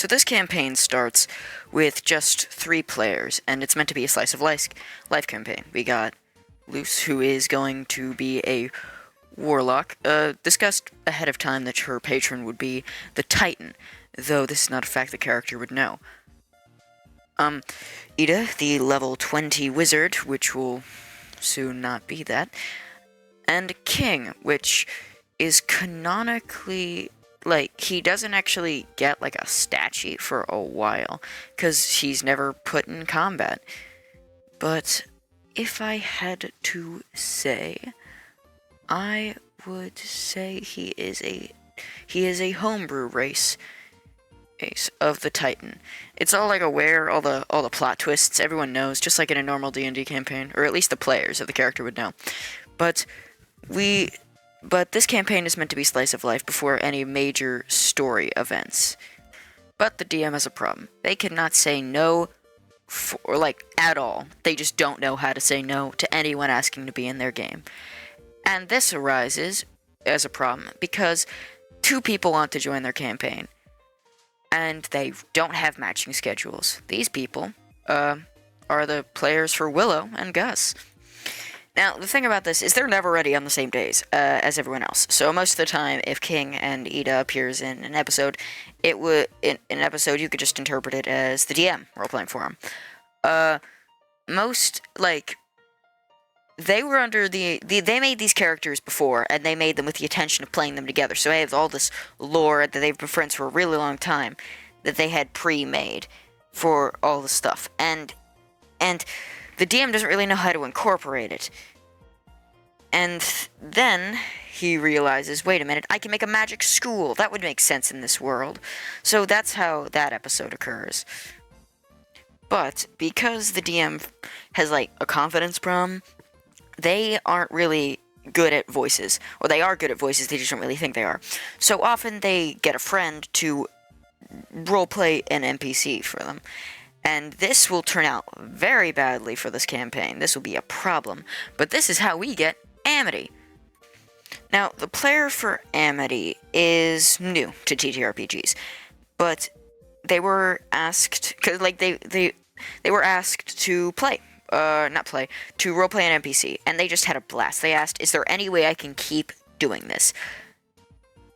So this campaign starts with just 3 players, and it's meant to be a slice of life campaign. We got Luce, who is going to be a warlock. Discussed ahead of time that her patron would be the Titan, though this is not a fact the character would know. Ida, the level 20 wizard, which will soon not be that. And King, which is canonically, he doesn't actually get, a stat sheet for a while, because he's never put in combat. But if I had to say, I would say he is a homebrew race of the Titan. It's all aware, all the plot twists everyone knows, just like in a normal D&D campaign, or at least the players of the character would know. But this campaign is meant to be slice of life before any major story events. But the DM has a problem. They cannot say no at all. They just don't know how to say no to anyone asking to be in their game. And this arises as a problem because 2 people want to join their campaign, and they don't have matching schedules. These people are the players for Willow and Gus. Now, the thing about this is they're never ready on the same days as everyone else. So most of the time, if King and Ida appears in an episode, in an episode you could just interpret it as the DM role-playing for them. They were under they made these characters before, and they made them with the intention of playing them together. So they have all this lore that they've been friends for a really long time that they had pre-made for all the stuff. And the DM doesn't really know how to incorporate it. And then he realizes, wait a minute, I can make a magic school. That would make sense in this world. So that's how that episode occurs. But because the DM has, a confidence problem, they aren't really good at voices. Or they are good at voices, they just don't really think they are. So often they get a friend to roleplay an NPC for them. And this will turn out very badly for this campaign. This will be a problem. But this is how we get Amity. Now, the player for Amity is new to TTRPGs. But they were asked, because they were asked to play. To roleplay an NPC, and they just had a blast. They asked, is there any way I can keep doing this?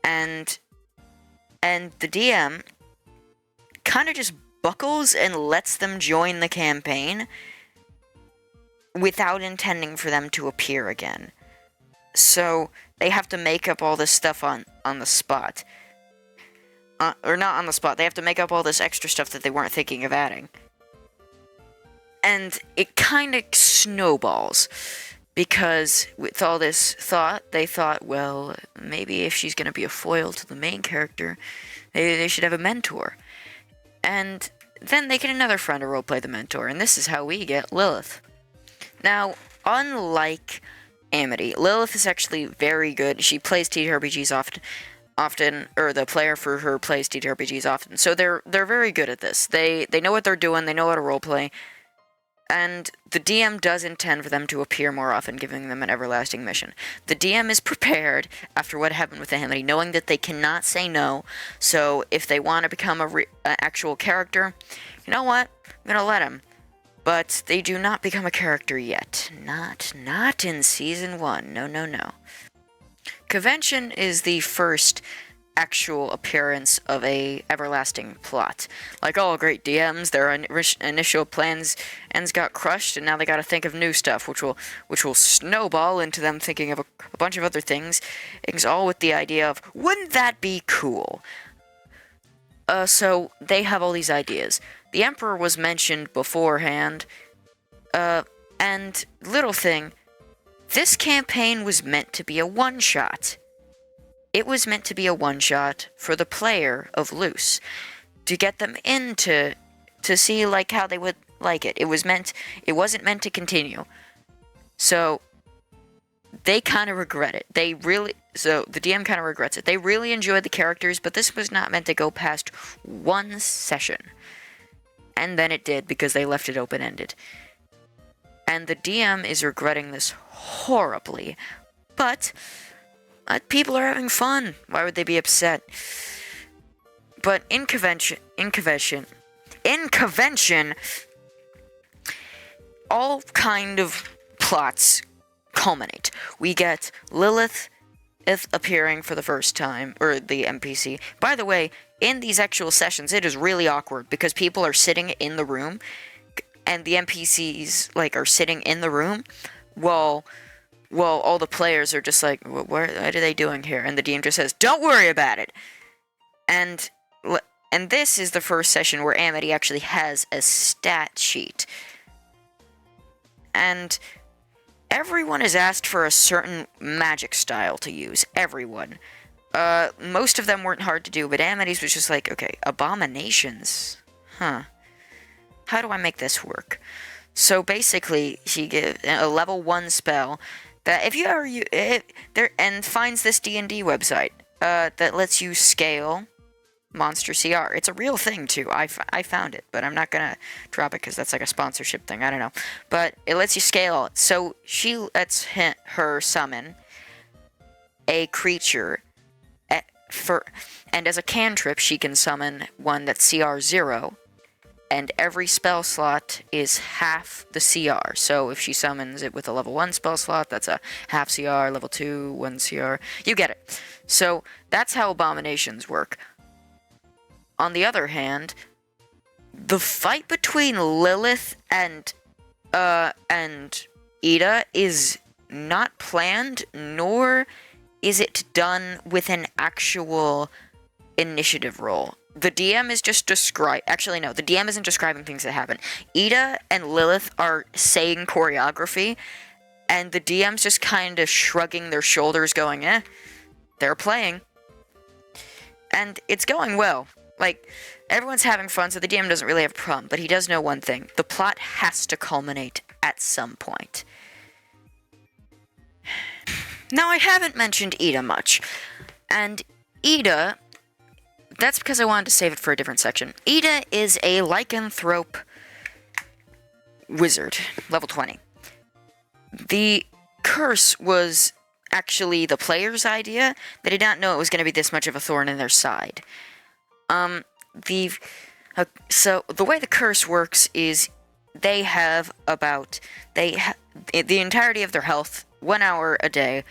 And the DM kind of just buckles and lets them join the campaign without intending for them to appear again. So they have to make up all this stuff on the spot. Or not on the spot, they have to make up all this extra stuff that they weren't thinking of adding. And it kind of snowballs, because with all this thought, they thought, well, maybe if she's going to be a foil to the main character, maybe they should have a mentor. And then they get another friend to roleplay the mentor, and this is how we get Lilith. Now, unlike Amity, Lilith is actually very good. She plays TTRPGs often, or the player for her plays TTRPGs often, so they're very good at this. They know what they're doing, they know how to roleplay. And the DM does intend for them to appear more often, giving them an everlasting mission. The DM is prepared, after what happened with Amity, knowing that they cannot say no. So if they want to become an actual character, you know what? I'm going to let them. But they do not become a character yet. Not in Season 1. No. Convention is the first actual appearance of a everlasting plot. Like all great DMs, their initial plans got crushed, and now they gotta think of new stuff, which will snowball into them thinking of a bunch of other things. It's all with the idea of, wouldn't that be cool? So they have all these ideas. The Emperor was mentioned beforehand, and little thing, this campaign was meant to be a one-shot. It was meant to be a one-shot for the player of Luce, to get them into to see how they would like it. It wasn't meant to continue. So they kind of regret it. So the DM kind of regrets it. They really enjoyed the characters, but this was not meant to go past one session. And then it did, because they left it open-ended. And the DM is regretting this horribly. But people are having fun. Why would they be upset? But in convention, all kind of plots culminate. We get Lilith appearing for the first time, or the NPC. By the way, in these actual sessions, it is really awkward because people are sitting in the room, and the NPCs are sitting in the room, while all the players are just like, what are they doing here? And the DM just says, "Don't worry about it." And this is the first session where Amity actually has a stat sheet. And everyone is asked for a certain magic style to use. Everyone. Most of them weren't hard to do, but Amity's was just like, okay, abominations. Huh. How do I make this work? So basically, she gives a level 1 spell that if you ever and finds this D&D website that lets you scale Monster CR. It's a real thing, too. I found it, but I'm not gonna drop it because that's like a sponsorship thing. I don't know. But it lets you scale it. So she lets her summon a creature and as a cantrip, she can summon one that's CR 0, and every spell slot is half the CR. So if she summons it with a level 1 spell slot, that's a half CR, level 2, 1 CR. You get it. So that's how abominations work. On the other hand, the fight between Lilith and Ida is not planned, nor is it done with an actual initiative roll. The DM is just actually, no, the DM isn't describing things that happen. Ida and Lilith are saying choreography, and the DM's just kind of shrugging their shoulders, going, they're playing. And it's going well. Everyone's having fun, so the DM doesn't really have a problem, but he does know one thing. The plot has to culminate at some point. Now, I haven't mentioned Ida much, and Ida, that's because I wanted to save it for a different section. Ida is a lycanthrope wizard, level 20. The curse was actually the player's idea. They did not know it was going to be this much of a thorn in their side. So the way the curse works is they have the entirety of their health, 1 hour a day.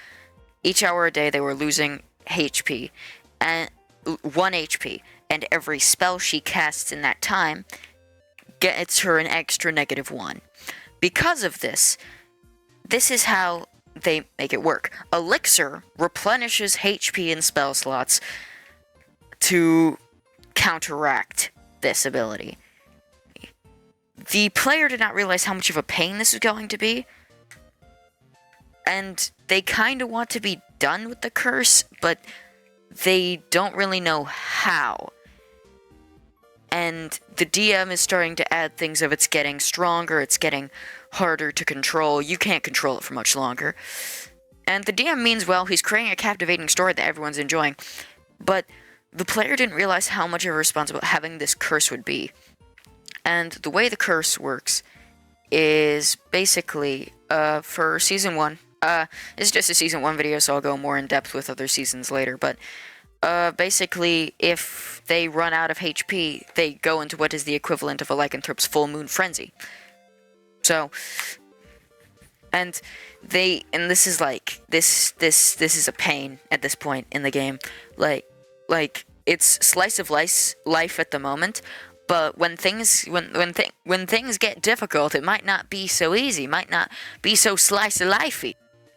Each hour a day they were losing HP, and 1 HP, and every spell she casts in that time gets her an extra -1. Because of this is how they make it work. Elixir replenishes HP in spell slots to counteract this ability. The player did not realize how much of a pain this is going to be, and they kind of want to be done with the curse, but they don't really know how. And the DM is starting to add things of it's getting stronger, it's getting harder to control, you can't control it for much longer. And the DM means well, he's creating a captivating story that everyone's enjoying, but the player didn't realize how much of a responsibility having this curse would be. And the way the curse works is basically, for Season 1, it's just a Season 1 video, so I'll go more in depth with other seasons later, but basically, if they run out of HP, they go into what is the equivalent of a lycanthrope's full moon frenzy. So, and this is this is a pain at this point in the game. It's slice of life at the moment, but when things get difficult, it might not be so easy, might not be so slice of lifey.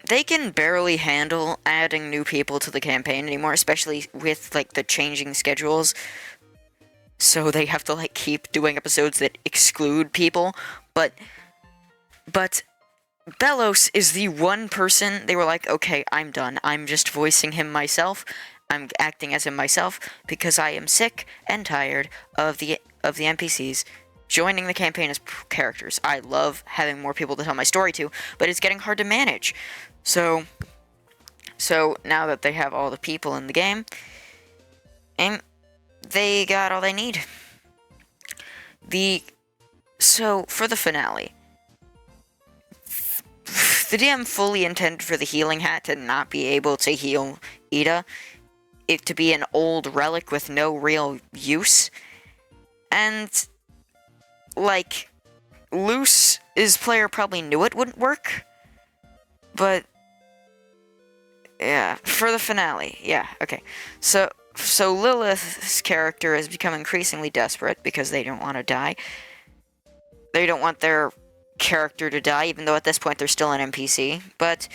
They can barely handle adding new people to the campaign anymore, especially with the changing schedules. So they have to keep doing episodes that exclude people, but Belos is the one person they were like, okay, I'm done. I'm just voicing him myself. I'm acting as him myself because I am sick and tired of the NPCs joining the campaign as characters. I love having more people to tell my story to, but it's getting hard to manage. So now that they have all the people in the game, and they got all they need. So for the finale, the DM fully intended for the healing hat to not be able to heal Ida. it to be an old relic with no real use. And, like, Luce's player probably knew it wouldn't work. But, yeah, for the finale, yeah, okay. So Lilith's character has become increasingly desperate because they don't want to die. They don't want their character to die, even though at this point they're still an NPC. But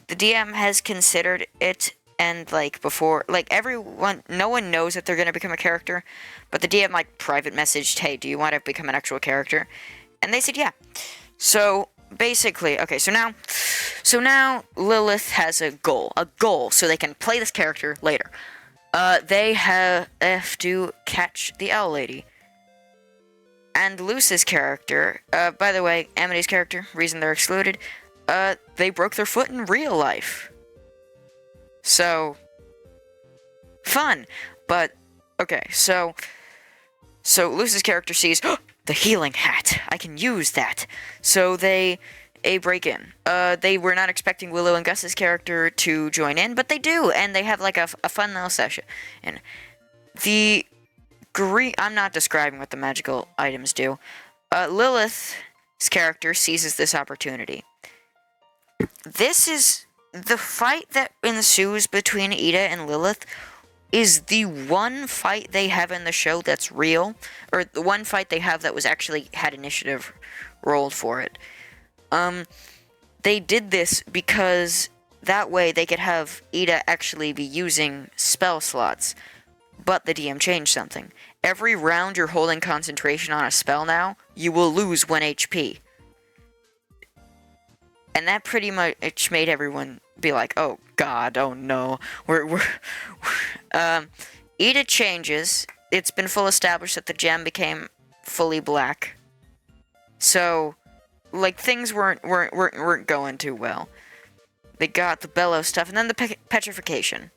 the DM has considered it, and, like, before, like, everyone, no one knows that they're going to become a character, but the DM, like, private messaged, hey, do you want to become an actual character? And they said, yeah. So, basically, okay, so now Lilith has a goal, so they can play this character later. They have to catch the owl lady. And Luce's character, by the way, Amity's character, reason they're excluded, they broke their foot in real life. So, fun. But, okay, so Luce's character sees, oh, the healing hat, I can use that. So they break in. They were not expecting Willow and Gus's character to join in, but they do, and they have, like, a fun little session. And I'm not describing what the magical items do. Lilith's character seizes this opportunity. This is the fight that ensues between Ida and Lilith is the one fight they have in the show that's real, or the one fight they have that was actually had initiative rolled for it. They did this because that way they could have Ida actually be using spell slots, but the DM changed something. Every round you're holding concentration on a spell now, you will lose 1 HP. And that pretty much made everyone be like, oh god, oh no. Ida changes. It's been full established that the gem became fully black. So, like, things weren't going too well. They got the bellow stuff, and then the petrification.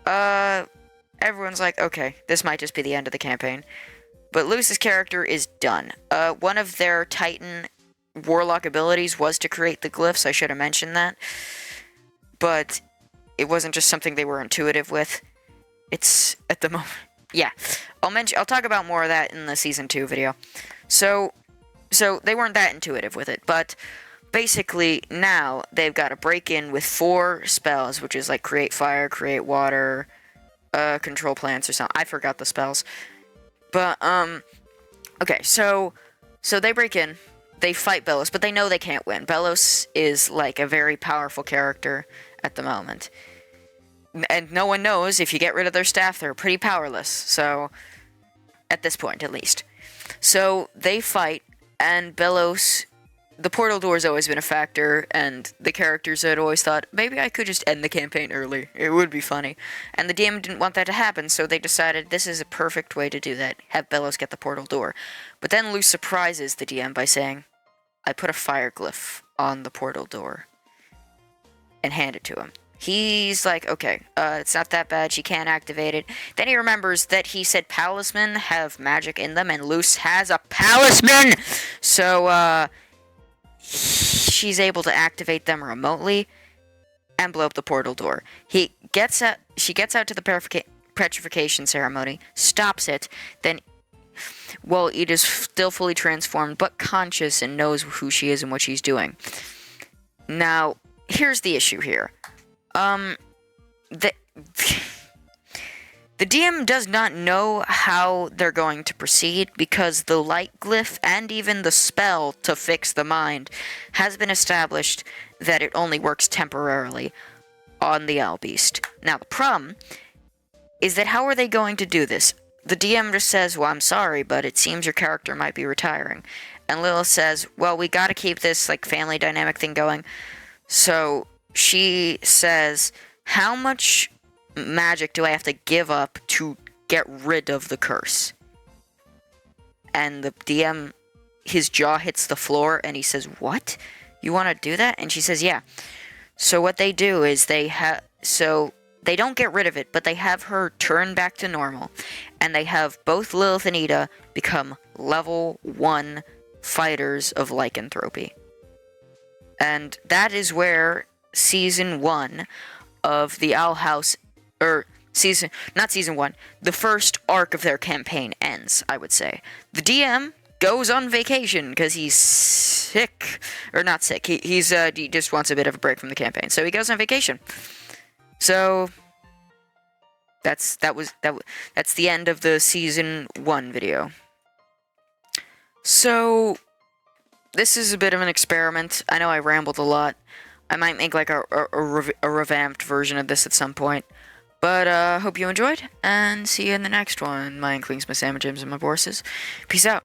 Everyone's like, okay, this might just be the end of the campaign. But Luce's character is done. One of their Titan Warlock abilities was to create the glyphs. I should have mentioned that. But it wasn't just something they were intuitive with. It's, at the moment... Yeah. I'll talk about more of that in the Season 2 video. So they weren't that intuitive with it. But basically, now they've got to break in with 4 spells, which is like create fire, create water... control plants or something. I forgot the spells. But, okay, so they break in, they fight Belos, but they know they can't win. Belos is, like, a very powerful character at the moment. And no one knows, if you get rid of their staff, they're pretty powerless. So, at this point, at least. So, they fight, and Belos... The portal door's always been a factor, and the characters had always thought, maybe I could just end the campaign early. It would be funny. And the DM didn't want that to happen, so they decided this is a perfect way to do that. Have Belos get the portal door. But then Luce surprises the DM by saying, I put a fire glyph on the portal door. And hand it to him. He's like, okay, it's not that bad, she can't activate it. Then he remembers that he said palismen have magic in them, and Luce has a palisman! So, she's able to activate them remotely and blow up the portal door. She gets out to the petrification ceremony, stops it, then, well, Ida's still fully transformed, but conscious and knows who she is and what she's doing. Now, here's the issue here. The DM does not know how they're going to proceed because the light glyph and even the spell to fix the mind has been established that it only works temporarily on the owl beast. Now, the problem is that how are they going to do this? The DM just says, well, I'm sorry, but it seems your character might be retiring. And Lilith says, well, we gotta keep this, like, family dynamic thing going. So she says, how much magic do I have to give up to get rid of the curse? And the DM, his jaw hits the floor, and he says, what? You want to do that? And she says, yeah. So what they do is they don't get rid of it, but they have her turn back to normal. And they have both Lilith and Ida become level 1 fighters of lycanthropy. And that is where Season 1 of the Owl House, or not season 1, the first arc of their campaign ends, I would say. The DM goes on vacation because he's sick, or not sick. He just wants a bit of a break from the campaign, so he goes on vacation. So that's the end of the season 1 video. So this is a bit of an experiment. I know I rambled a lot. I might make like a revamped version of this at some point. But hope you enjoyed, and see you in the next one. My Inklings, my Sandwiches, and my Borses. Peace out.